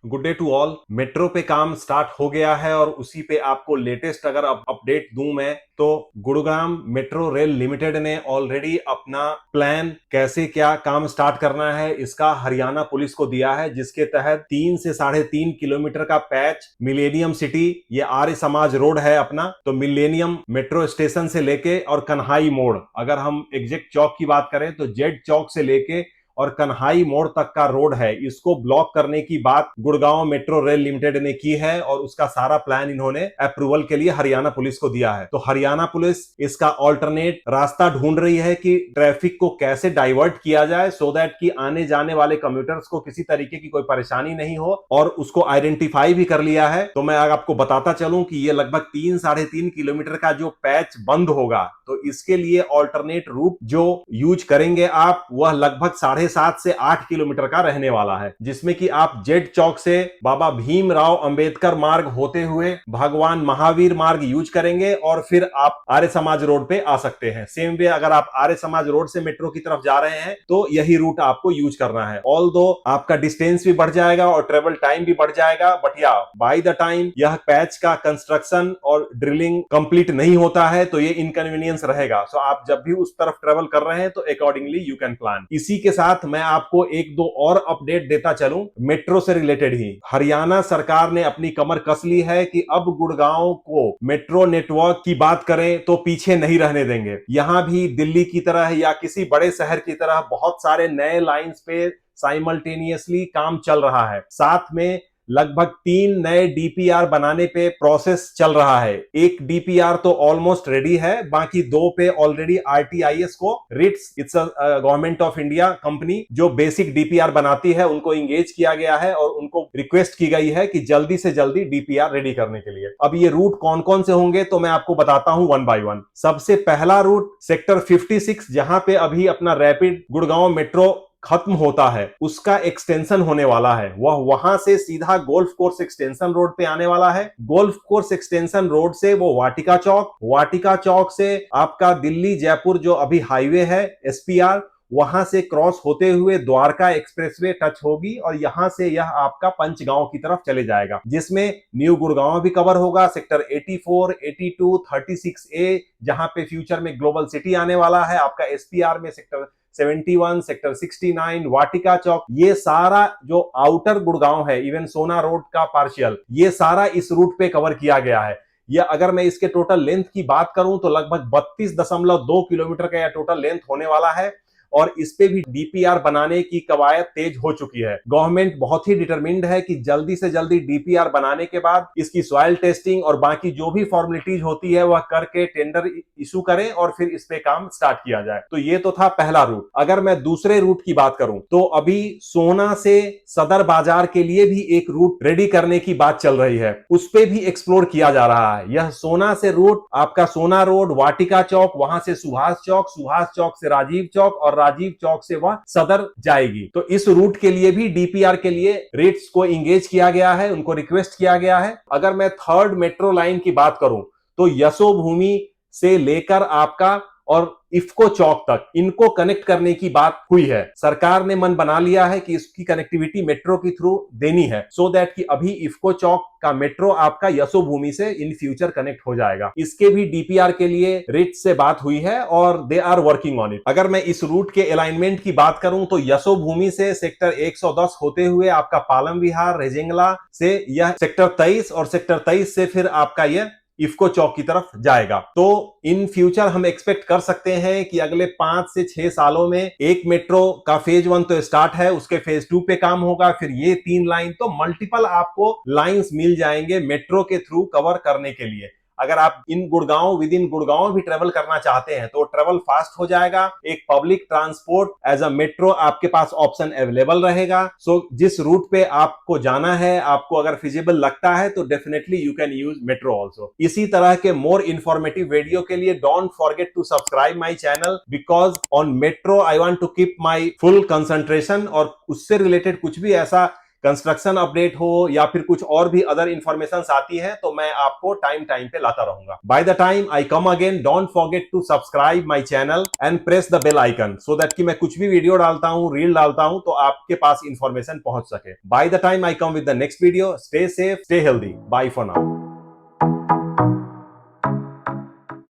Good day to all. Metro पे काम start हो गया है और उसी पे आपको लेटेस्ट अगर अपडेट दूं मैं तो गुरुग्राम मेट्रो रेल लिमिटेड ने ऑलरेडी अपना प्लान कैसे क्या काम स्टार्ट करना है इसका हरियाणा पुलिस को दिया है, जिसके तहत 3 से 3.5 किलोमीटर का पैच मिलेनियम सिटी, ये आर्य समाज रोड है अपना, तो मिलेनियम मेट्रो स्टेशन से लेके और कन्हाई मोड़, अगर हम एग्जैक्ट चौक की बात करें तो जेड चौक से लेके और कन्हाई मोड़ तक का रोड है, इसको ब्लॉक करने की बात गुड़गांव मेट्रो रेल लिमिटेड ने की है और उसका सारा प्लान इन्होंने अप्रूवल के लिए हरियाणा पुलिस को दिया है। तो हरियाणा पुलिस इसका ऑल्टरनेट रास्ता ढूंढ रही है कि ट्रैफिक को कैसे डाइवर्ट किया जाए सो दैट कि आने जाने वाले कम्यूटर्स को किसी तरीके की कोई परेशानी नहीं हो, और उसको आइडेंटिफाई भी कर लिया है। तो मैं आपको बताता चलूं कि ये लगभग 3-3.5 किलोमीटर का जो पैच बंद होगा, तो इसके लिए ऑल्टरनेट रूट जो यूज करेंगे आप, वह लगभग 7.5 से 8 किलोमीटर का रहने वाला है, जिसमें कि आप जेड चौक से बाबा भीमराव अंबेडकर मार्ग होते हुए भगवान महावीर मार्ग यूज करेंगे और फिर आप आर्य समाज रोड पे आ सकते हैं। सेम वे अगर आप आर्य समाज रोड से मेट्रो की तरफ जा रहे हैं तो यही रूट आपको यूज करना है। ऑल्दो आपका डिस्टेंस भी बढ़ जाएगा और ट्रेवल टाइम भी बढ़ जाएगा, बट या बाय द टाइम यह पैच का कंस्ट्रक्शन और ड्रिलिंग कंप्लीट नहीं होता है तो ये इनकन्वीनियंस रहेगा। सो आप जब भी उस तरफ ट्रेवल कर रहे हैं तो अकॉर्डिंगली यू कैन प्लान। इसी के साथ मैं आपको एक दो और अपडेट देता चलूं मेट्रो से रिलेटेड ही। हरियाणा सरकार ने अपनी कमर कस ली है कि अब गुड़गांव को मेट्रो नेटवर्क की बात करें तो पीछे नहीं रहने देंगे। यहां भी दिल्ली की तरह या किसी बड़े शहर की तरह बहुत सारे नए लाइंस पे साइमल्टेनियसली काम चल रहा है। साथ में लगभग 3 नए डीपीआर बनाने पे प्रोसेस चल रहा है। एक डीपीआर तो ऑलमोस्ट रेडी है, बाकी 2 पे ऑलरेडी आरटीआईएस को, RITES, it's government of India company जो बेसिक डीपीआर बनाती है, उनको इंगेज किया गया है और उनको रिक्वेस्ट की गई है कि जल्दी से जल्दी डीपीआर रेडी करने के लिए। अब ये रूट कौन कौन से होंगे तो मैं आपको बताता हूं वन बाय वन। सबसे पहला रूट सेक्टर 56, जहां पे अभी अपना रैपिड गुड़गांव मेट्रो खत्म होता है, उसका एक्सटेंशन होने वाला है। वह वहां से सीधा गोल्फ कोर्स एक्सटेंशन रोड पे आने वाला है। गोल्फ कोर्स एक्सटेंशन रोड से वो वाटिका चौक, वाटिका चौक से आपका दिल्ली जयपुर जो अभी हाईवे है एसपीआर, वहां से क्रॉस होते हुए द्वारका एक्सप्रेसवे टच होगी और यहां से यह आपका पंचगांव की तरफ चले जाएगा, जिसमें न्यू गुड़गांव भी कवर होगा, सेक्टर 84, 82, 36A, जहां पे फ्यूचर में ग्लोबल सिटी आने वाला है, आपका एसपीआर में सेक्टर 71, सेक्टर 69, वाटिका चौक, ये सारा जो आउटर गुड़गांव है, इवन सोना रोड का पार्शियल, ये सारा इस रूट पे कवर किया गया है। या अगर मैं इसके टोटल लेंथ की बात करूं तो लगभग 32.2 किलोमीटर का यह टोटल लेंथ होने वाला है और इस पे भी डीपीआर बनाने की कवायद तेज हो चुकी है। गवर्नमेंट बहुत ही डिटरमिन्ड है कि जल्दी से जल्दी डीपीआर बनाने के बाद इसकी सॉइल टेस्टिंग और बाकी जो भी फॉर्मेलिटीज होती है वह करके टेंडर इशू करें और फिर इस पे काम स्टार्ट किया जाए। तो ये तो था पहला रूट। अगर मैं दूसरे रूट की बात करूं तो अभी सोना से सदर बाजार के लिए भी एक रूट रेडी करने की बात चल रही है, उस पे भी एक्सप्लोर किया जा रहा है। यह सोना से रूट आपका सोना रोड, वाटिका चौक, वहां से सुभाष चौक, सुभाष चौक से राजीव चौक और राजीव चौक से वह सदर जाएगी। तो इस रूट के लिए भी डीपीआर के लिए रेट्स को इंगेज किया गया है, उनको रिक्वेस्ट किया गया है। अगर मैं थर्ड मेट्रो लाइन की बात करूं तो यशोभूमि से लेकर आपका और इफ्को चौक तक इनको कनेक्ट करने की बात हुई है। सरकार ने मन बना लिया है कि इसकी कनेक्टिविटी मेट्रो के थ्रू देनी है, सो दैट कि अभी इफ्को चौक का मेट्रो आपका यशोभूमि से इन फ्यूचर कनेक्ट हो जाएगा। इसके भी डीपीआर के लिए रिट्स से बात हुई है और they are working on it. अगर मैं इस रूट के अलाइनमेंट की बात करूं तो यशोभूमि से सेक्टर 110 होते हुए आपका पालम विहार, रेजेंगला से यह सेक्टर 23 और सेक्टर 23 से फिर आपका यह इफ्को चौक की तरफ जाएगा। तो इन फ्यूचर हम एक्सपेक्ट कर सकते हैं कि अगले 5 से 6 सालों में एक मेट्रो का फेज 1 तो स्टार्ट है, उसके फेज 2 पे काम होगा, फिर ये 3 लाइन, तो मल्टीपल आपको लाइंस मिल जाएंगे मेट्रो के थ्रू कवर करने के लिए। अगर आप इन गुड़गांव, विद इन गुड़गांव भी ट्रेवल करना चाहते हैं तो ट्रेवल फास्ट हो जाएगा। एक public transport as a metro आपके पास ऑप्शन अवेलेबल रहेगा। सो जिस रूट पे आपको जाना है, आपको अगर फिजिबल लगता है तो definitely you can use metro also. इसी तरह के मोर इंफॉर्मेटिव वीडियो के लिए don't forget to subscribe my channel, because on metro I want to keep my full concentration, और उससे रिलेटेड कुछ भी ऐसा कंस्ट्रक्शन अपडेट हो या फिर कुछ और भी अदर इंफॉर्मेशन आती है तो मैं आपको टाइम टाइम पे लाता रहूंगा। By the time I come again, don't forget to subscribe my channel and press the bell icon so that कि मैं कुछ भी वीडियो डालता हूं, रील डालता हूं तो आपके पास इंफॉर्मेशन पहुंच सके। By the time I come with the next video, stay safe, stay healthy, bye for now.